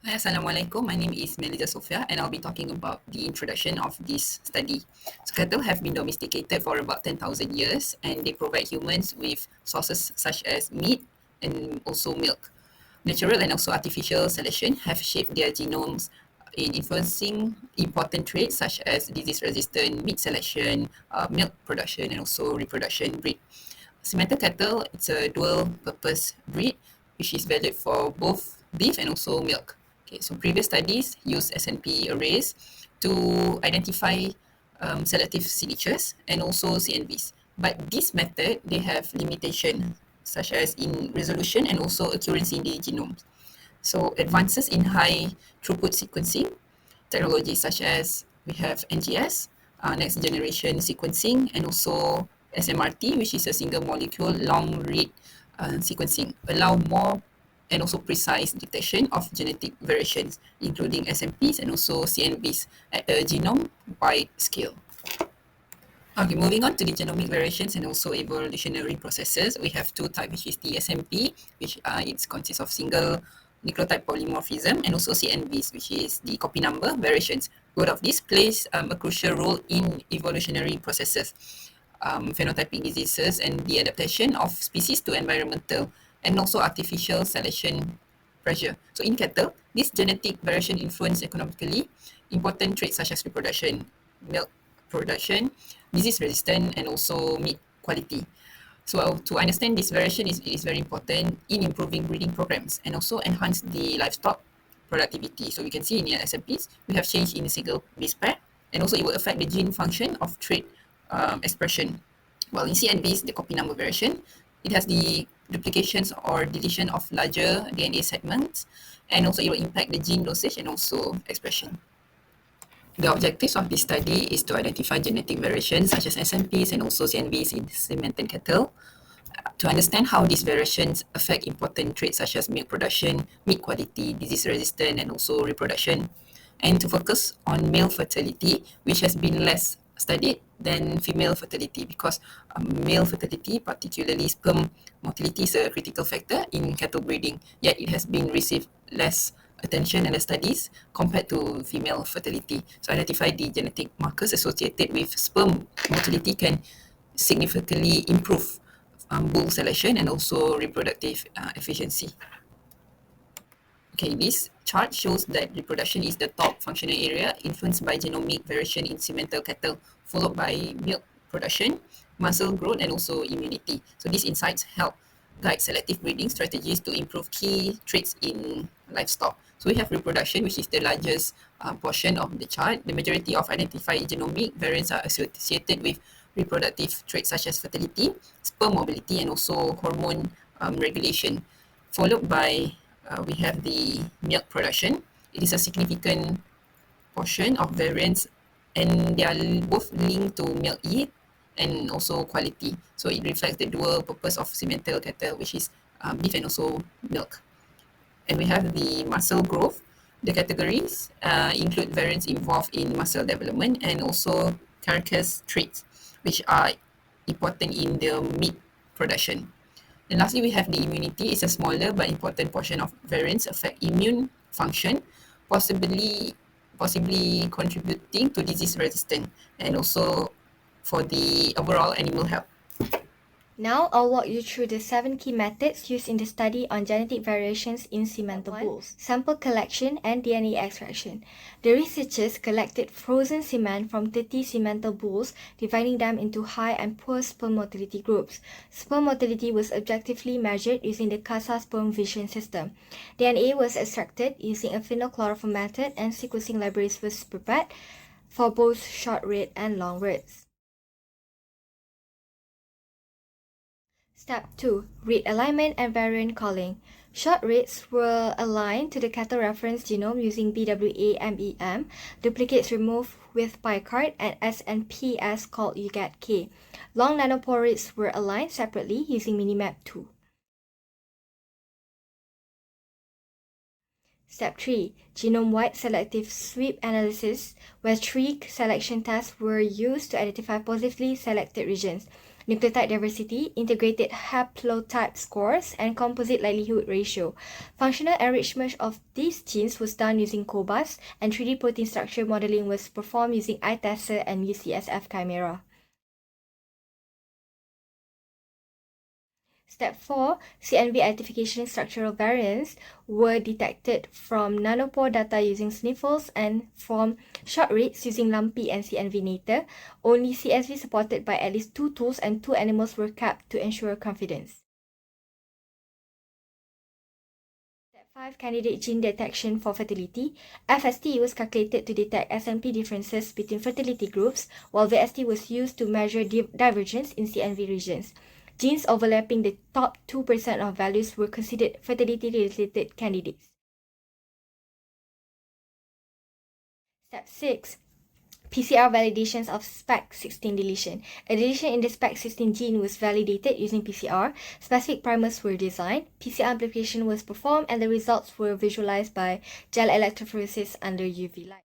Hi, Assalamualaikum. My name is Melissa Sofia, and I'll be talking about the introduction of this study. So, cattle have been domesticated for about 10,000 years, and they provide humans with sources such as meat and also milk. Natural and also artificial selection have shaped their genomes in influencing important traits such as disease-resistant meat selection, milk production, and also reproduction breed. Simmental cattle, it's a dual-purpose breed, which is valid for both beef and also milk. Okay, so previous studies use SNP arrays to identify selective signatures and also CNVs. But this method, they have limitation such as in resolution and also accuracy in the genome. So advances in high throughput sequencing technologies such as we have NGS, next generation sequencing, and also SMRT, which is a single molecule long read sequencing, allow more and also precise detection of genetic variations, including SNPs and also CNVs at a genome-wide scale. Okay, moving on to the genomic variations and also evolutionary processes, we have two types, which is the SNP, which it consists of single nucleotide polymorphism, and also CNVs, which is the copy number variations. Both of these plays a crucial role in evolutionary processes, phenotyping diseases, and the adaptation of species to environmental and also artificial selection pressure. So in cattle, this genetic variation influence economically important traits such as reproduction, milk production, disease resistant, and also meat quality. So to understand this variation is very important in improving breeding programs and also enhance the livestock productivity. So we can see in the SMPs, we have change in a single base pair, and also it will affect the gene function of trait expression. While in CNVs, the copy number variation, it has the duplications or deletion of larger DNA segments, and also it will impact the gene dosage and also expression. The objectives of this study is to identify genetic variations such as SNPs and also CNVs in cemented cattle, to understand how these variations affect important traits such as milk production, meat quality, disease resistance, and also reproduction, and to focus on male fertility, which has been less studied than female fertility because male fertility, particularly sperm motility, is a critical factor in cattle breeding, yet it has been received less attention in the studies compared to female fertility. So identify the genetic markers associated with sperm motility can significantly improve bull selection and also reproductive efficiency. Okay, this chart shows that reproduction is the top functional area influenced by genomic variation in simmental cattle, followed by milk production, muscle growth, and also immunity. So these insights help guide selective breeding strategies to improve key traits in livestock. So we have reproduction, which is the largest portion of the chart. The majority of identified genomic variants are associated with reproductive traits such as fertility, sperm mobility, and also hormone regulation, followed by we have the milk production. It is a significant portion of variants, and they are both linked to milk yield and also quality. So it reflects the dual purpose of simmental cattle, which is beef and also milk. And we have the muscle growth. The categories include variants involved in muscle development and also carcass traits, which are important in the meat production. And lastly, we have the immunity. It's a smaller but important portion of variants affect immune function, possibly contributing to disease resistance and also for the overall animal health. Now I'll walk you through the 7 key methods used in the study on genetic variations in simmental bulls. Sample collection and DNA extraction. The researchers collected frozen semen from 30 simmental bulls, dividing them into high and poor sperm motility groups. Sperm motility was objectively measured using the CASA sperm vision system. DNA was extracted using a phenylchloroform method, and sequencing libraries was prepared for both short read and long reads. Step 2. Read alignment and variant calling. Short reads were aligned to the cattle reference genome using BWA-MEM, duplicates removed with PyCard, and SNPs called UGAT-K. Long nanopore reads were aligned separately using Minimap2. Step 3. Genome-wide selective sweep analysis, where 3 selection tests were used to identify positively selected regions. nucleotide diversity, integrated haplotype scores, and composite likelihood ratio. Functional enrichment of these genes was done using COBAS, and 3D protein structure modeling was performed using iTESA and UCSF Chimera. Step 4, CNV identification structural variants were detected from nanopore data using sniffles and from short reads using lumpy and CNV nature. Only CSV supported by at least 2 tools and 2 animals were kept to ensure confidence. Step 5, candidate gene detection for fertility. FST was calculated to detect SNP differences between fertility groups, while VST was used to measure divergence in CNV regions. Genes overlapping the top 2% of values were considered fertility-related candidates. Step 6. PCR validations of SPEC16 deletion. A deletion in the SPEC16 gene was validated using PCR. Specific primers were designed. PCR amplification was performed, and the results were visualized by gel electrophoresis under UV light.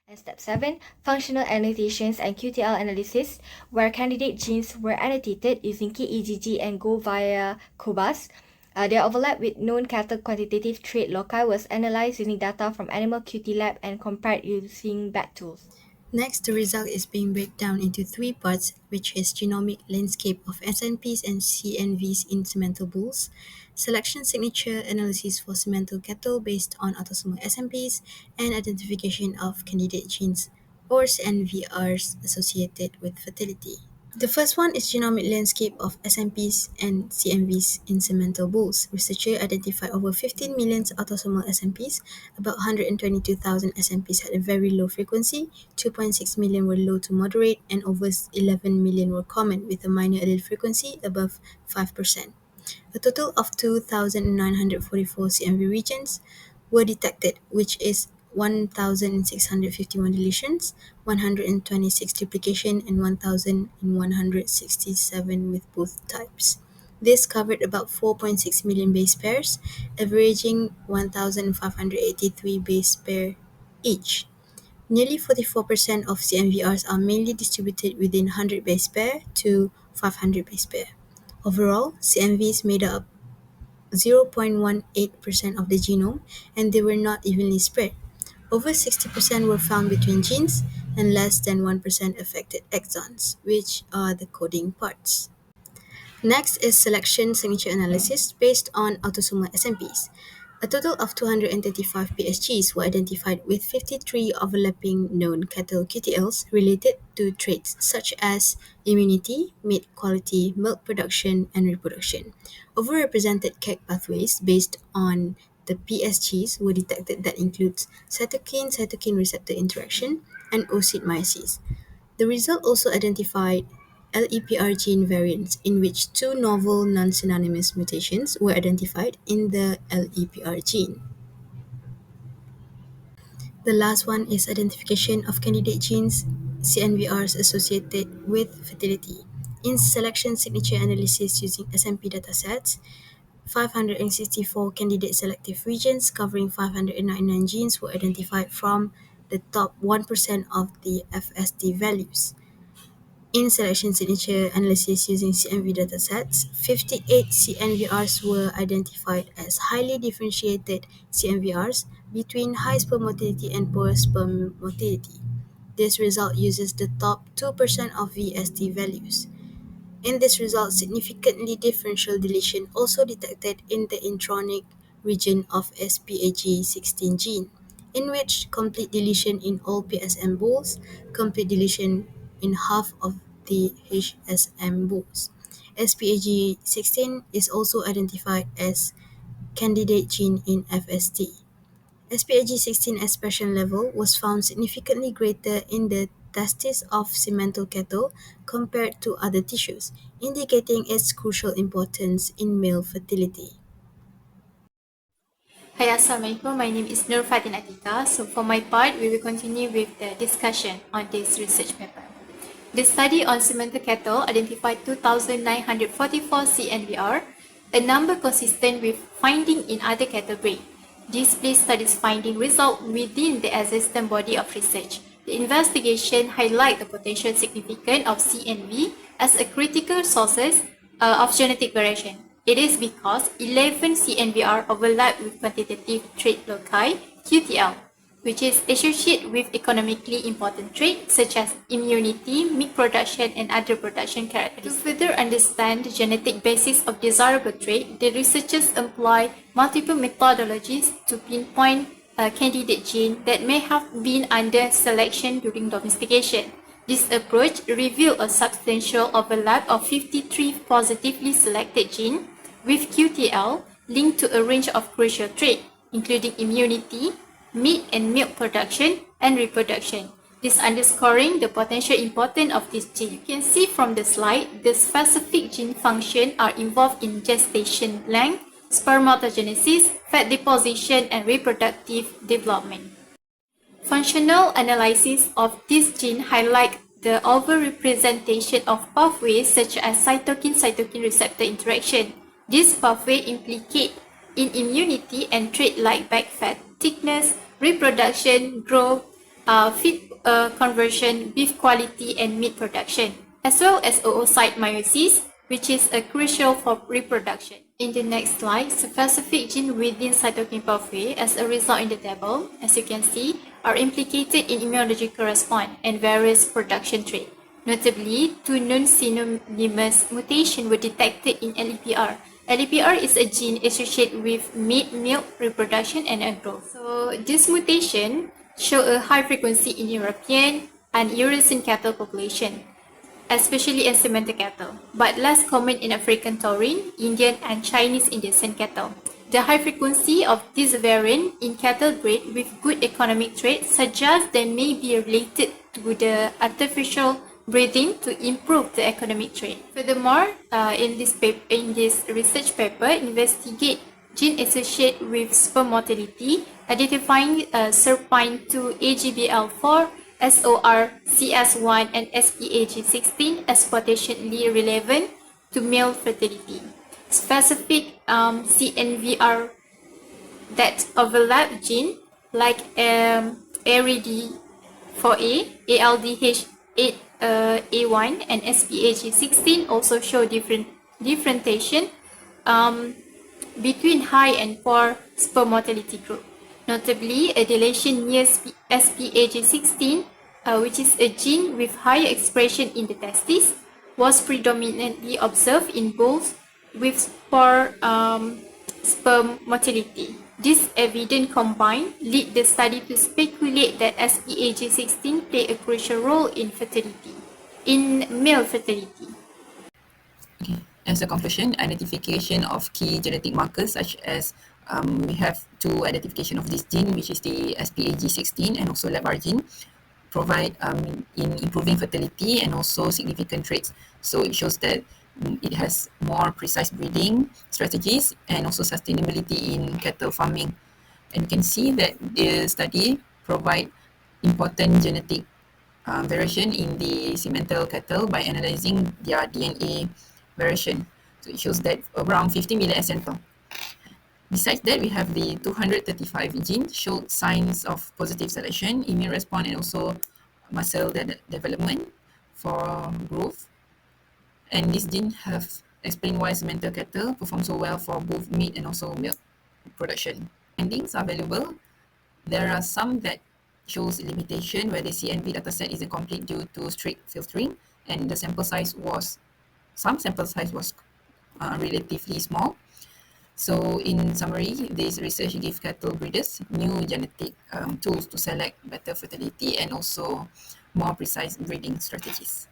And step 7, functional annotations and QTL analysis, where candidate genes were annotated using KEGG and Go via COBAS. Their overlap with known cattle quantitative trait loci was analyzed using data from animal QT lab and compared using bat tools. Next, the result is being broken down into 3 parts, which is genomic landscape of SNPs and CNVs in simmental bulls, selection signature analysis for simmental cattle based on autosomal SNPs, and identification of candidate genes or CNVRs associated with fertility. The first one is genomic landscape of SNPs and CNVs in simmental bulls. Researchers identified over 15 million autosomal SNPs. About 122,000 SNPs had a very low frequency, 2.6 million were low to moderate, and over 11 million were common with a minor allele frequency above 5%. A total of 2,944 CNV regions were detected, which is 1,651 deletions, 126 duplication, and 1,167 with both types. This covered about 4.6 million base pairs, averaging 1,583 base pair each. Nearly 44% of CNVRs are mainly distributed within 100 base pair to 500 base pair. Overall, CNVs made up 0.18% of the genome, and they were not evenly spread. Over 60% were found between genes, and less than 1% affected exons, which are the coding parts. Next is selection signature analysis based on autosomal SNPs. A total of 235 PSGs were identified with 53 overlapping known cattle QTLs related to traits such as immunity, meat quality, milk production, and reproduction. Overrepresented KEGG pathways based on the PSGs were detected that includes cytokine receptor interaction and oocyte meiosis. The result also identified LEPR gene variants in which 2 novel non-synonymous mutations were identified in the LEPR gene. The last one is identification of candidate genes, CNVRs associated with fertility. In selection signature analysis using SNP datasets, 564 candidate selective regions covering 599 genes were identified from the top 1% of the FST values. In selection signature analysis using CNV datasets, 58 CNVRs were identified as highly differentiated CNVRs between high sperm motility and poor sperm motility. This result uses the top 2% of VST values. In this result, significantly differential deletion also detected in the intronic region of SPAG16 gene, in which complete deletion in all PSM bulls, complete deletion in half of the HSM bulls. SPAG16 is also identified as candidate gene in FST. SPAG16 expression level was found significantly greater in the testis of simmental cattle compared to other tissues, indicating its crucial importance in male fertility. Hi, Assalamualaikum. My name is Nur Fatin Atika. So for my part, we will continue with the discussion on this research paper. The study on simmental cattle identified 2,944 CNVR, a number consistent with finding in other cattle breed. This place studies finding result within the existing body of research. The investigation highlights the potential significance of CNV as a critical source of genetic variation. It is because 11 CNVR overlap with quantitative trait loci, QTL, which is associated with economically important traits such as immunity, meat production, and other production characteristics. To further understand the genetic basis of desirable trait, the researchers employ multiple methodologies to pinpoint a candidate gene that may have been under selection during domestication. This approach revealed a substantial overlap of 53 positively selected genes with QTL linked to a range of crucial traits, including immunity, meat and milk production, and reproduction. This underscoring the potential importance of this gene. You can see from the slide, the specific gene functions are involved in gestation length, spermatogenesis, fat deposition, and reproductive development. Functional analysis of this gene highlight the overrepresentation of pathways such as cytokine-cytokine receptor interaction. This pathway implicate in immunity and traits like back fat thickness, reproduction, growth, feed conversion, beef quality, and meat production, as well as oocyte meiosis, which is crucial for reproduction. In the next slide, specific genes within cytokine pathway, as a result in the table, as you can see, are implicated in immunological response and various production traits. Notably, two non-synonymous mutations were detected in LEPR. LEPR is a gene associated with meat, milk, reproduction, and growth. So, this mutation show a high frequency in European and Eurasian cattle population, especially in simmental cattle, but less common in African taurine, Indian, and Chinese Indonesian cattle. The high frequency of this variant in cattle breed with good economic traits suggests they may be related to the artificial breeding to improve the economic trait. Furthermore, in this research paper, investigate gene associated with sperm motility, identifying SERPINE2 AGBL4, SORCS1, and SPAG16 as potentially relevant to male fertility. Specific CNVR that overlap gene like ARID4A, ALDH8A1, and SPAG16 also show differentiation between high and poor sperm motility group. Notably, a deletion near SPAG16, which is a gene with higher expression in the testes, was predominantly observed in bulls with poor sperm motility. This evidence combined lead the study to speculate that SPAG16 play a crucial role in fertility, in male fertility. Okay. As a conclusion, identification of key genetic markers such as we have two identification of this gene, which is the SPAG16 and also LEPR gene, provide in improving fertility and also significant traits. So it shows that it has more precise breeding strategies and also sustainability in cattle farming. And you can see that the study provide important genetic variation in the simmental cattle by analyzing their DNA variation. So it shows that around 50 million SNP. Besides that, we have the 235 genes showed signs of positive selection, immune response, and also muscle development for growth. And these genes have explained why simmental cattle perform so well for both meat and also milk production. Findings are valuable. There are some that shows limitation where the CNV dataset isn't complete due to strict filtering, and the sample size was relatively small. So in summary, this research gives cattle breeders new genetic tools to select better fertility and also more precise breeding strategies.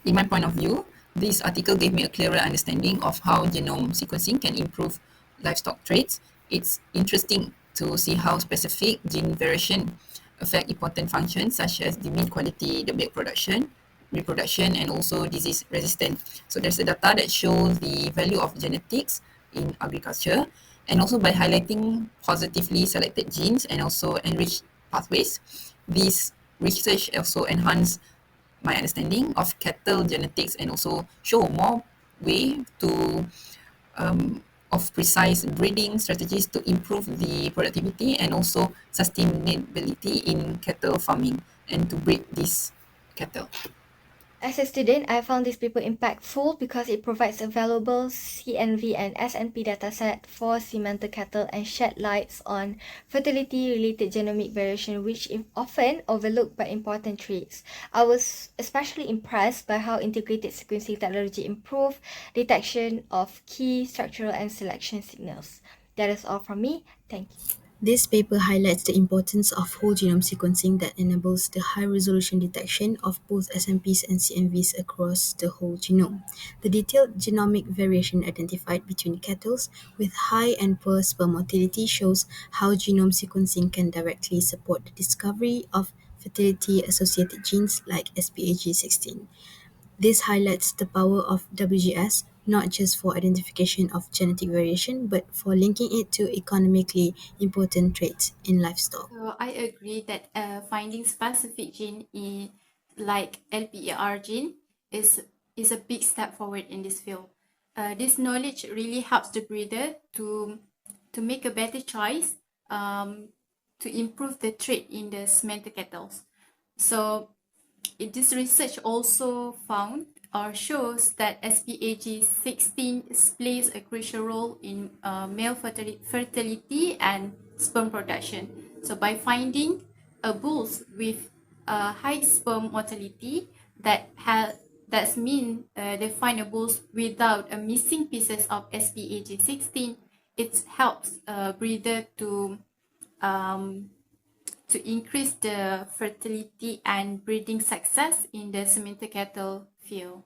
In my point of view, this article gave me a clearer understanding of how genome sequencing can improve livestock traits. It's interesting to see how specific gene variation affect important functions such as the meat quality, the milk production, reproduction, and also disease resistance. So there's a data that shows the value of genetics in agriculture, and also by highlighting positively selected genes and also enriched pathways, this research also enhance my understanding of cattle genetics and also show more way to of precise breeding strategies to improve the productivity and also sustainability in cattle farming and to breed these cattle. As a student, I found this paper impactful because it provides a valuable CNV and SNP dataset for simmental cattle and shed lights on fertility-related genomic variation, which is often overlooked but important traits. I was especially impressed by how integrated sequencing technology improved detection of key structural and selection signals. That is all from me. Thank you. This paper highlights the importance of whole genome sequencing that enables the high-resolution detection of both SNPs and CNVs across the whole genome. The detailed genomic variation identified between cattle with high and poor sperm motility shows how genome sequencing can directly support the discovery of fertility-associated genes like SPAG16. This highlights the power of WGS not just for identification of genetic variation but for linking it to economically important traits in livestock. So I agree that finding specific gene in like LPER gene is a big step forward in this field. This knowledge really helps the breeder to make a better choice to improve the trait in the simmental cattle. So this research also found or shows that SPAG16 plays a crucial role in male fertility and sperm production. So by finding bulls with high sperm mortality that's mean they find a bulls without a missing pieces of SPAG16, it helps breeder um, to increase the fertility and breeding success in the simmental cattle field.